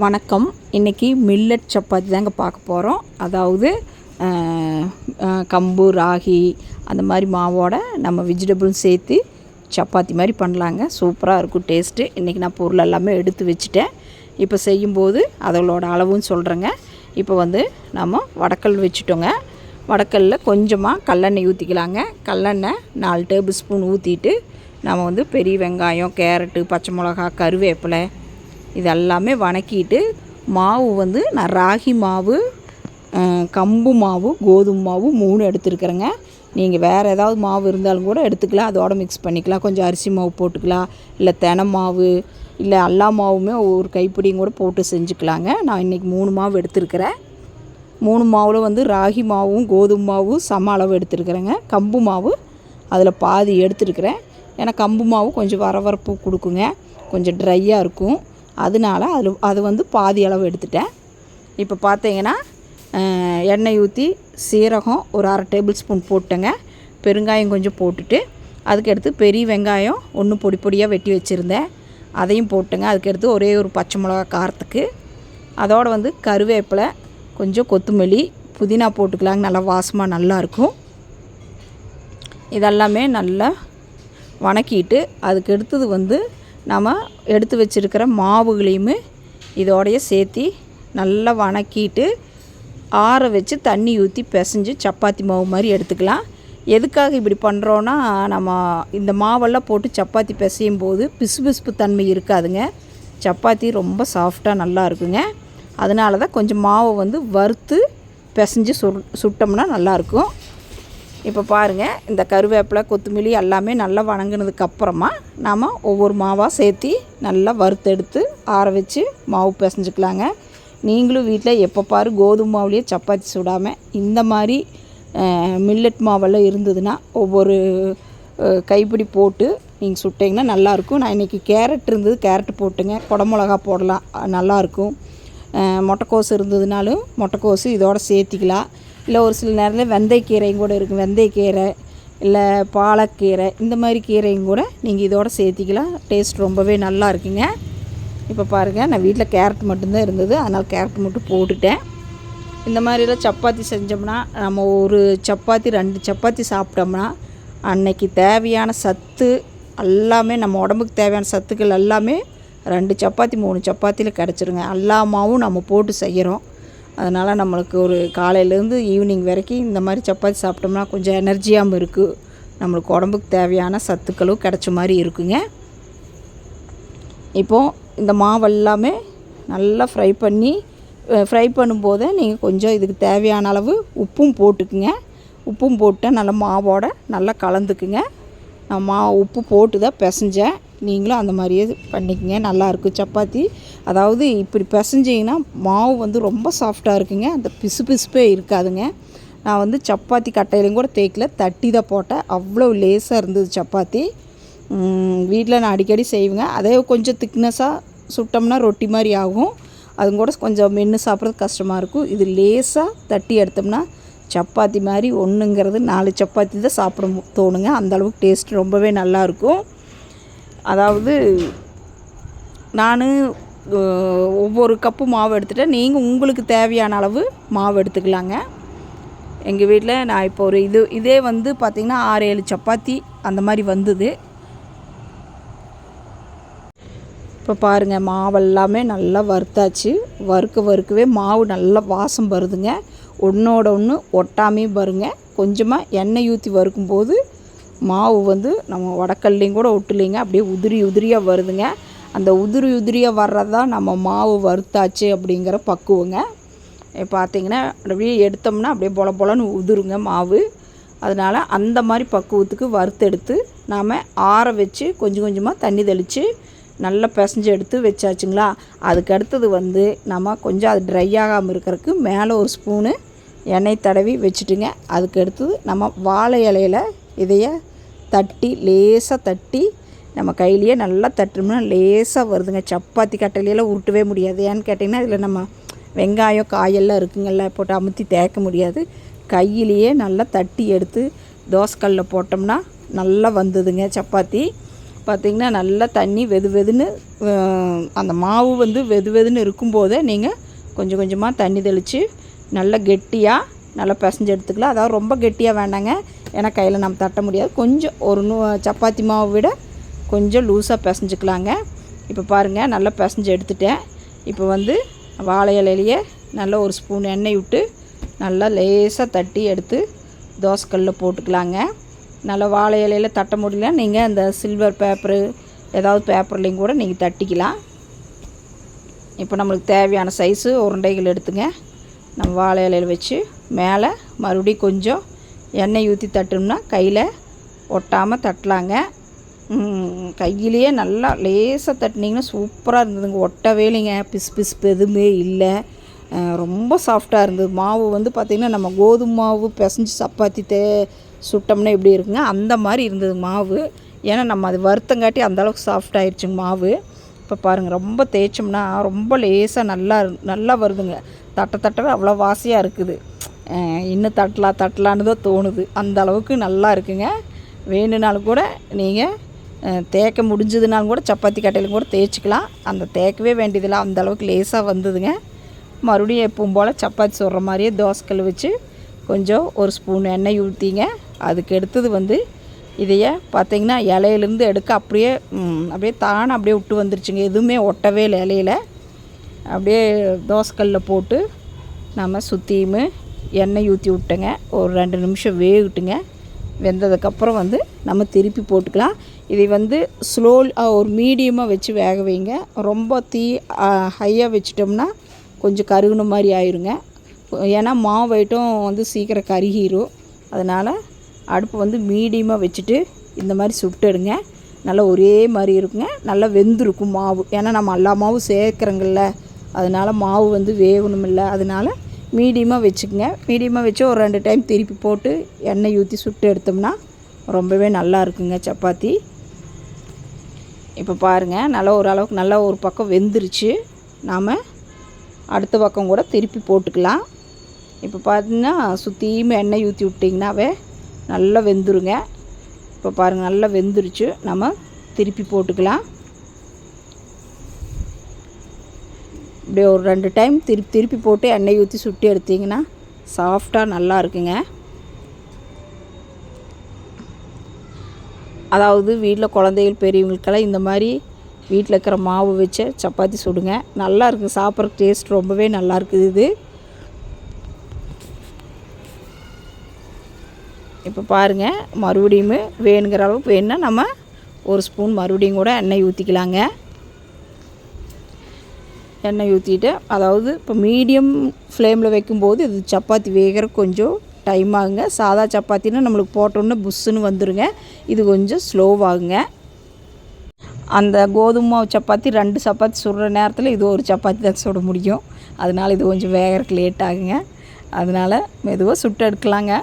வணக்கம். இன்றைக்கி மில்லட் சப்பாத்தி தாங்க பார்க்க போகிறோம். அதாவது கம்பு, ராகி அந்த மாதிரி மாவோட நம்ம வெஜிடபிள் சேர்த்து சப்பாத்தி மாதிரி பண்ணலாங்க. சூப்பராக இருக்கும் டேஸ்ட்டு. இன்றைக்கி நான் பொருள் எல்லாமே எடுத்து வச்சுட்டேன். இப்போ செய்யும்போது அதோட அளவும் சொல்கிறேங்க. இப்போ நம்ம வடக்கல் வச்சுட்டோங்க. வடக்கல்லில் கொஞ்சமாக கல்லெண்ணெய் ஊற்றிக்கலாங்க. கல்லெண்ணெய் 4 டேபிள் ஸ்பூன் ஊற்றிட்டு நம்ம பெரிய வெங்காயம், கேரட்டு, பச்சை மிளகா, கருவேப்பிலை இதெல்லாமே வணக்கிட்டு மாவு நான் ராகி மாவு, கம்பு மாவு, கோதுமை மாவு 3 எடுத்துருக்குறேங்க. நீங்கள் வேறு ஏதாவது மாவு இருந்தாலும் கூட எடுத்துக்கலாம், அதோடு மிக்ஸ் பண்ணிக்கலாம். கொஞ்சம் அரிசி மாவு போட்டுக்கலாம், இல்லை தெனை மாவு, இல்லை எல்லா மாவுமே ஒரு கைப்பிடியும் கூட போட்டு செஞ்சுக்கலாங்க. நான் இன்றைக்கி 3 மாவு எடுத்துருக்கிறேன். 3 மாவில் ராகி மாவும் கோதுமை மாவும் சம அளவு எடுத்துருக்குறேங்க. கம்பு மாவு அதில் பாதி எடுத்துருக்குறேன். ஏன்னா கம்பு மாவு கொஞ்சம் வரவரப்பு கொடுக்குங்க, கொஞ்சம் ட்ரையாக இருக்கும். அதனால அது பாதி அளவு எடுத்துட்டேன். இப்போ பார்த்தீங்கன்னா எண்ணெய் ஊற்றி சீரகம் ஒரு 1/2 டேபிள் ஸ்பூன் போட்டேங்க. பெருங்காயம் கொஞ்சம் போட்டுட்டு அதுக்கடுத்து பெரிய வெங்காயம் 1 பொடி பொடியாக வெட்டி வச்சுருந்தேன், அதையும் போட்டுங்க. அதுக்கடுத்து ஒரே ஒரு பச்சை மிளகா காரத்துக்கு, அதோடு கருவேப்பிலை, கொஞ்சம் கொத்தமல்லி, புதினா போட்டுக்கலாங்க. நல்லா வாசமாக நல்லாயிருக்கும். இதெல்லாமே நல்லா வணக்கிட்டு அதுக்கடுத்தது நம்ம எடுத்து வச்சுருக்கிற மாவுகளையுமே இதோடைய சேர்த்தி நல்லா வணக்கிட்டு ஆற வச்சு தண்ணி ஊற்றி பிசைஞ்சு சப்பாத்தி மாவு மாதிரி எடுத்துக்கலாம். எதுக்காக இப்படி பண்ணுறோன்னா, நம்ம இந்த மாவெல்லாம் போட்டு சப்பாத்தி பிசையும் போது பிசுபிசுப்பு தன்மை இருக்காதுங்க. சப்பாத்தி ரொம்ப சாஃப்டாக நல்லா இருக்குங்க. அதனால தான் கொஞ்சம் மாவை வறுத்து பிசைஞ்சு சுட்டோம்னா நல்லாயிருக்கும். இப்போ பாருங்கள், இந்த கருவேப்பிலை, கொத்தமல்லி எல்லாமே நல்லா வணங்கினதுக்கப்புறமா நாம் ஒவ்வொரு மாவாக சேர்த்து நல்லா வறுத்தெடுத்து ஆற வச்சு மாவு பிசைஞ்சிக்கலாங்க. நீங்களும் வீட்டில் எப்போ பாரு கோதுமை மாவுலேயே சப்பாத்தி சுடாமல் இந்த மாதிரி மில்லட் மாவெல்லாம் இருந்ததுன்னா ஒவ்வொரு கைப்பிடி போட்டு நீங்கள் சுட்டிங்கன்னா நல்லாயிருக்கும். நான் இன்றைக்கி கேரட் இருந்தது, கேரட் போட்டுங்க. குடமிளகா போடலாம், நல்லாயிருக்கும். முட்டைக்கோசு இருந்ததுனாலும் முட்டைக்கோசு இதோடு சேர்த்திக்கலாம். இல்லை ஒரு சில நேரத்தில் வெந்தயக்கீரையும் கூட இருக்குது. வெந்தயக்கீரை இல்லை பாலக்கீரை இந்த மாதிரி கீரையும் கூட நீங்கள் இதோடு சேர்த்திக்கலாம். டேஸ்ட் ரொம்பவே நல்லா இருக்குங்க. இப்போ பாருங்கள், நான் வீட்டில் கேரட் மட்டும்தான் இருந்தது, அதனால் கேரட் மட்டும் போட்டுட்டேன். இந்த மாதிரிலாம் சப்பாத்தி செஞ்சோம்னா நம்ம ஒரு சப்பாத்தி 2 சப்பாத்தி சாப்பிட்டோம்னா அன்னைக்கு தேவையான சத்து எல்லாமே, நம்ம உடம்புக்கு தேவையான சத்துக்கள் எல்லாமே 2 சப்பாத்தி 3 சப்பாத்தியில் கிடச்சிருங்க. எல்லா மாவும் நம்ம போட்டு செய்கிறோம். அதனால் நம்மளுக்கு ஒரு காலையிலேருந்து ஈவினிங் வரைக்கும் இந்த மாதிரி சப்பாத்தி சாப்பிட்டோம்னா கொஞ்சம் எனர்ஜியாகவும் இருக்குது. நம்மளுக்கு உடம்புக்கு தேவையான சத்துக்களும் கிடச்ச மாதிரி இருக்குங்க. இப்போது இந்த மாவெல்லாமே நல்லா ஃப்ரை பண்ணும்போது நீங்கள் கொஞ்சம் இதுக்கு தேவையான அளவு உப்பும் போட்டுக்குங்க. உப்பும் போட்டு நல்லா மாவோட நல்லா கலந்துக்குங்க. நான் உப்பு போட்டு தான் பிசைஞ்சேன். நீங்களும் அந்த மாதிரியே பண்ணிக்கங்க, நல்லாயிருக்கும் சப்பாத்தி. அதாவது இப்படி பிசைஞ்சிங்கன்னா மாவு ரொம்ப சாஃப்டாக இருக்குங்க, அந்த பிசுபிசுப்பே இருக்காதுங்க. நான் சப்பாத்தி கட்டையிலையும் கூட தேய்க்கல, தட்டி தான் போட்டேன். அவ்வளோ லேசாக இருந்தது சப்பாத்தி. வீட்டில் நான் அடிக்கடி செய்வேங்க. அதே கொஞ்சம் திக்னஸாக சுட்டோம்னா ரொட்டி மாதிரி ஆகும், அது கூட கொஞ்சம் மென்று சாப்பிட்றது கஷ்டமாக இருக்கும். இது லேசாக தட்டி எடுத்தோம்னா சப்பாத்தி மாதிரி 1ங்கிறது 4 சப்பாத்தி தான் சாப்பிட தோணுங்க. அந்தளவுக்கு டேஸ்ட் ரொம்பவே நல்லாயிருக்கும். அதாவது நான் ஒவ்வொரு கப்பு மாவு எடுத்துகிட்டேன். நீங்கள் உங்களுக்கு தேவையான அளவு மாவு எடுத்துக்கலாங்க. எங்கள் வீட்டில் நான் இப்போ ஒரு இதே பார்த்திங்கன்னா 6-7 சப்பாத்தி அந்த மாதிரி வந்தது. இப்போ பாருங்கள், மாவெல்லாமே நல்லா வறுத்தாச்சு. வறுக்கவே மாவு நல்லா வாசம் வருதுங்க. ஒன்றோட ஒன்று ஒட்டாமையும் பாருங்க. கொஞ்சமாக எண்ணெய் ஊற்றி வறுக்கும்போது மாவு நம்ம வடக்கல்லையும் கூட ஒட்டுலைங்க, அப்படியே உதிரியாக வருதுங்க. அந்த உதிரியாக வர்றதான் நம்ம மாவு வறுத்தாச்சு அப்படிங்கிற பக்குவங்க. பார்த்திங்கன்னா அப்படியே எடுத்தோம்னா அப்படியே பொலன்னு உதிருங்க மாவு. அதனால் அந்த மாதிரி பக்குவத்துக்கு வறுத்தெடுத்து நாம் ஆற வச்சு கொஞ்சம் கொஞ்சமாக தண்ணி தெளித்து நல்லா பிசைஞ்சு எடுத்து வச்சாச்சுங்களா. அதுக்கடுத்தது நம்ம கொஞ்சம் அது ட்ரை ஆகாமல் இருக்கிறதுக்கு மேலே ஒரு ஸ்பூனு எண்ணெய் தடவி வச்சுட்டுங்க. அதுக்கடுத்தது நம்ம வாழை இலையில் இதைய லேசாக தட்டி நம்ம கையிலேயே நல்லா தட்டோம்னா லேசாக வருதுங்க. சப்பாத்தி கட்டையிலெல்லாம் உருட்டவே முடியாது. ஏன்னு கேட்டிங்கன்னா இதில் நம்ம வெங்காயம் காயெல்லாம் இருக்குங்கள்ல, போட்டு அமுத்தி தேய்க்க முடியாது. கையிலேயே நல்லா தட்டி எடுத்து தோசைக்கல்லில் போட்டோம்னா நல்லா வந்ததுங்க சப்பாத்தி. பார்த்திங்கன்னா நல்லா தண்ணி வெது வெதுன்னு அந்த மாவு வந்து வெது வெதுன்னு இருக்கும்போதே நீங்கள் கொஞ்சம் கொஞ்சமாக தண்ணி தெளித்து நல்லா கெட்டியாக நல்லா பிசைஞ்சு எடுத்துக்கலாம். அதாவது ரொம்ப கெட்டியாக வேண்டாங்க, ஏன்னா கையில் நம்ம தட்ட முடியாது. கொஞ்சம் ஒரு சப்பாத்தி மாவை விட கொஞ்சம் லூஸாக பிசைஞ்சிக்கலாங்க. இப்போ பாருங்கள் நல்லா பிசைஞ்சு எடுத்துட்டேன். இப்போ வந்து வாழை இலையிலேயே நல்லா ஒரு ஸ்பூன் எண்ணெய் விட்டு நல்லா லேசாக தட்டி எடுத்து தோசைக்கல்லில் போட்டுக்கலாங்க. நல்லா வாழை இலையில் தட்ட முடியல, நீங்கள் அந்த சில்வர் பேப்பரு ஏதாவது பேப்பர்லேயும் கூட நீங்கள் தட்டிக்கலாம். இப்போ நம்மளுக்கு தேவையான சைஸு உருண்டைகள் எடுத்துங்க. நம்ம வாழை இலையில் வச்சு மேலே மறுபடியும் கொஞ்சம் எண்ணெய் ஊற்றி தட்டணும்னா கையில் ஒட்டாமல் தட்டலாங்க. கையிலேயே நல்லா லேசாக தட்டினீங்கன்னா சூப்பராக இருந்ததுங்க. ஒட்டவே இல்லைங்க, பிசு எதுவுமே இல்லை, ரொம்ப சாஃப்டாக இருந்தது. மாவு வந்து பார்த்திங்கன்னா நம்ம கோதுமை மாவு பிசைஞ்சு சப்பாத்தி சுட்டோம்னா எப்படி இருக்குங்க அந்த மாதிரி இருந்தது மாவு. ஏன்னா நம்ம அது வறுத்தங்காட்டி அந்தளவுக்கு சாஃப்ட் ஆகிடுச்சுங்க மாவு. இப்போ பாருங்கள் ரொம்ப தேய்ச்சோம்னா ரொம்ப லேசாக நல்லா வருதுங்க. தட்டவே அவ்வளோ வாசியாக இருக்குது. இன்னும் தட்டலான்னு தான் தோணுது, அந்த அளவுக்கு நல்லா இருக்குங்க. வேணுனாலும் கூட நீங்கள் தேய்க்க முடிஞ்சதுனாலும் கூட சப்பாத்தி கட்டையிலும் கூட தேய்ச்சிக்கலாம். அந்த தேய்க்கவே வேண்டியதில்லை, அந்த அளவுக்கு லேசாக வந்ததுங்க. மறுபடியும் எப்பவும் போல் சப்பாத்தி சுடுற மாதிரியே தோசைக்கல் வச்சு கொஞ்சம் ஒரு ஸ்பூன் எண்ணெய் ஊற்றிங்க. அதுக்கு எடுத்தது வந்து இதையே பார்த்திங்கன்னா இலையிலேருந்து எடுக்க அப்படியே தானே அப்படியே விட்டு வந்துருச்சுங்க. எதுவுமே ஒட்டவே இல்லை இலையில். அப்படியே தோசைக்கல்லில் போட்டு நம்ம சுற்றியுமே எண்ணெய் ஊற்றி விட்டேங்க. ஒரு 2 நிமிஷம் வேகட்டுங்க. வெந்ததுக்கப்புறம் வந்து நம்ம திருப்பி போட்டுக்கலாம். இதை வந்து ஒரு மீடியமாக வச்சு வேக வைங்க. ரொம்ப ஹையாக வச்சிட்டோம்னா கொஞ்சம் கருகுன மாதிரி ஆயிருங்க. ஏன்னா மாவு ஐட்டம் வந்து சீக்கிரம் கருகிரும். அதனால் அடுப்பு வந்து மீடியமாக வச்சுட்டு இந்த மாதிரி சுட்டுடுங்க. நல்லா ஒரே மாதிரி இருக்குங்க, நல்லா வெந்திருக்கும் மாவு. ஏன்னா நம்ம எல்லா மாவும் சேர்க்குறோங்கள்ல, அதனால் மாவு வந்து வேகணும் இல்லை. அதனால் மீடியமாக வச்சுக்கோங்க. மீடியமாக வச்சு ஒரு 2 டைம் திருப்பி போட்டு எண்ணெய் ஊற்றி சுட்டு எடுத்தோம்னா ரொம்பவே நல்லா இருக்குங்க சப்பாத்தி. இப்போ பாருங்கள் நல்லா ஓரளவுக்கு நல்லா ஒரு பக்கம் வெந்துருச்சு. நாம் அடுத்த பக்கம் கூட திருப்பி போட்டுக்கலாம். இப்போ பார்த்திங்கன்னா சுற்றியுமே எண்ணெய் ஊற்றி விட்டிங்கனாவே நல்லா வெந்துருங்க. இப்போ பாருங்கள் நல்லா வெந்துருச்சு. நம்ம திருப்பி போட்டுக்கலாம். இப்படி ஒரு 2 டைம் திருப்பி போட்டு எண்ணெய் ஊற்றி சுட்டி எடுத்திங்கன்னா சாஃப்டாக நல்லா இருக்குங்க. அதாவது வீட்டில் குழந்தைகள் பெரியவங்களுக்கெல்லாம் இந்த மாதிரி வீட்டில் இருக்கிற மாவு வச்சு சப்பாத்தி சுடுங்க. நல்லா இருக்குது, சாப்பிட்ற டேஸ்ட் ரொம்பவே நல்லா இருக்குது இது. இப்போ பாருங்கள் மறுபடியும் வேணுங்கிற அளவுக்கு வேணுன்னா நம்ம ஒரு ஸ்பூன் மறுபடியும் கூட எண்ணெய் ஊற்றிக்கலாங்க. எண்ணெய் ஊற்றிட்டு அதாவது இப்போ மீடியம் ஃப்ளேமில் வைக்கும்போது இது சப்பாத்தி வேகிற கொஞ்சம் டைம் ஆகுங்க. சாதா சப்பாத்தினா நம்மளுக்கு போட்டோன்னே புஷ்ஷுன்னு வந்துடுங்க. இது கொஞ்சம் ஸ்லோவாகுங்க. அந்த கோதுமை மாவு சப்பாத்தி 2 சப்பாத்தி சுடுற நேரத்தில் இது ஒரு சப்பாத்தி தான் சுட முடியும். அதனால் இது கொஞ்சம் வேகிறதுக்கு லேட் ஆகுங்க. அதனால் மெதுவாக சுட்டு எடுக்கலாங்க.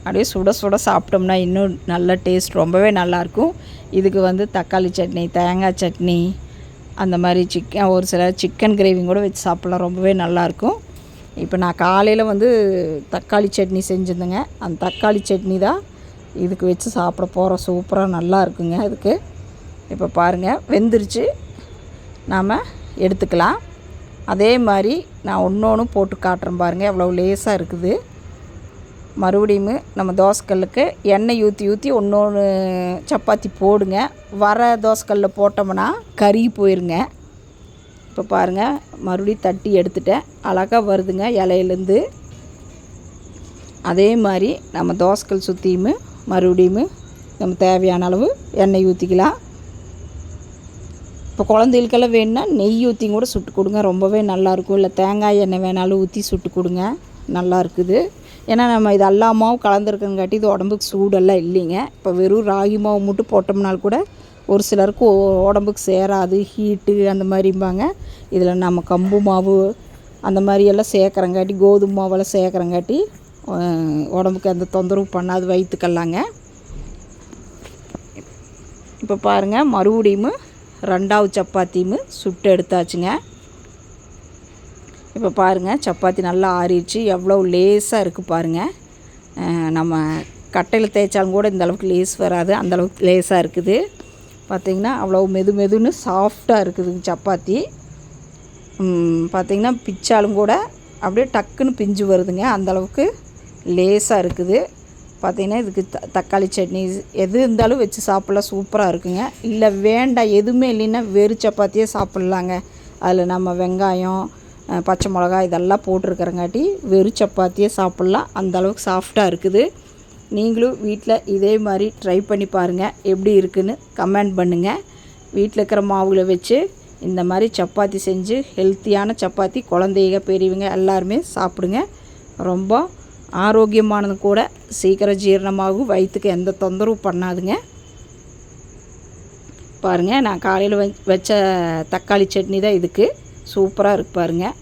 அப்படியே சுட சாப்பிட்டோம்னா இன்னும் நல்ல டேஸ்ட் ரொம்பவே நல்லாயிருக்கும். இதுக்கு வந்து தக்காளி சட்னி, தேங்காய் சட்னி, அந்த மாதிரி ஒரு சில சிக்கன் கிரேவியும் கூட வச்சு சாப்பிட்லாம், ரொம்பவே நல்லாயிருக்கும். இப்போ நான் காலையில் வந்து தக்காளி சட்னி செஞ்சுருந்தேங்க. அந்த தக்காளி சட்னி தான் இதுக்கு வச்சு சாப்பிட போகிறோம். சூப்பராக நல்லா இருக்குங்க இதுக்கு. இப்போ பாருங்கள் வெந்துருச்சு, நாம் எடுத்துக்கலாம். அதே மாதிரி நான் ஒன்று போட்டு காட்டுறேன் பாருங்கள், எவ்வளோ லேசாக இருக்குது. மறுபடியும் நம்ம தோசைக்கல்லுக்கு எண்ணெய் ஊற்றி ஒன்று சப்பாத்தி போடுங்க. வர தோசைக்கல்லில் போட்டோம்னா கருகி போயிருங்க. இப்போ பாருங்கள் மறுபடியும் தட்டி எடுத்துட்டேன், அழகாக வருதுங்க இலையிலேருந்து. அதே மாதிரி நம்ம தோசைக்கல் சுற்றியும் மறுபடியும் நம்ம தேவையான அளவு எண்ணெய் ஊற்றிக்கலாம். இப்போ குழந்தைகளுக்கெல்லாம் வேணுன்னா நெய் ஊற்றி கூட சுட்டு கொடுங்க, ரொம்பவே நல்லாயிருக்கும். இல்லை தேங்காய் எண்ணெய் வேணாலும் ஊற்றி சுட்டு கொடுங்க, நல்லா இருக்குது. ஏன்னா நம்ம இது எல்லா மாவும் கலந்துருக்கங்காட்டி இது உடம்புக்கு சூடெல்லாம் இல்லைங்க. இப்போ வெறும் ராகி மாவு மட்டும் போட்டோம்னால் கூட ஒரு சிலருக்கு உடம்புக்கு சேராது, ஹீட்டு அந்த மாதிரிம்பாங்க. இதில் நம்ம கம்பு மாவு அந்த மாதிரியெல்லாம் சேர்க்குறங்காட்டி, கோதுமை மாவெல்லாம் சேர்க்குறங்காட்டி உடம்புக்கு அந்த தொந்தரவு பண்ணாது, வயிற்றுக்கல்லாங்க. இப்போ பாருங்கள் மறுபடியும் 2வது சப்பாத்தியும் சுட்டு எடுத்தாச்சுங்க. இப்போ பாருங்கள் சப்பாத்தி நல்லா ஆறிடுச்சு, எவ்வளோ லேஸாக இருக்குது பாருங்கள். நம்ம கட்டையில் தேய்ச்சாலும் கூட இந்த அளவுக்கு லேஸ் வராது, அந்தளவுக்கு லேஸாக இருக்குது. பார்த்திங்கன்னா அவ்வளோ மெதுன்னு சாஃப்டாக இருக்குதுங்க சப்பாத்தி. பார்த்திங்கன்னா பிச்சாலும் கூட அப்படியே டக்குன்னு பிஞ்சு வருதுங்க, அந்தளவுக்கு லேசாக இருக்குது. பார்த்திங்கன்னா இதுக்கு தக்காளி சட்னி எது இருந்தாலும் வச்சு சாப்பிட்லாம், சூப்பராக இருக்குங்க. இல்லை வேண்டாம் எதுவுமே இல்லைன்னா வெறும் சப்பாத்தியே சாப்பிட்லாங்க. அதில் நம்ம வெங்காயம், பச்சை மிளகா இதெல்லாம் போட்டிருக்கிறங்காட்டி வெறும் சப்பாத்தியே சாப்பிட்லாம், அந்தளவுக்கு சாஃப்டாக இருக்குது. நீங்களும் வீட்டில் இதே மாதிரி ட்ரை பண்ணி பாருங்கள், எப்படி இருக்குதுன்னு கமெண்ட் பண்ணுங்கள். வீட்டில் இருக்கிற மாவுகளை வச்சு இந்த மாதிரி சப்பாத்தி செஞ்சு ஹெல்த்தியான சப்பாத்தி குழந்தைங்க பெரியவங்க எல்லாருமே சாப்பிடுங்க. ரொம்ப ஆரோக்கியமானது கூட, சீக்கிரம் ஜீரணமாகும், வயிற்றுக்கு எந்த தொந்தரவும் பண்ணாதுங்க. பாருங்கள், நான் காலையில் வச்ச தக்காளி சட்னி தான் இதுக்கு சூப்பராக இருக்குது பாருங்கள்.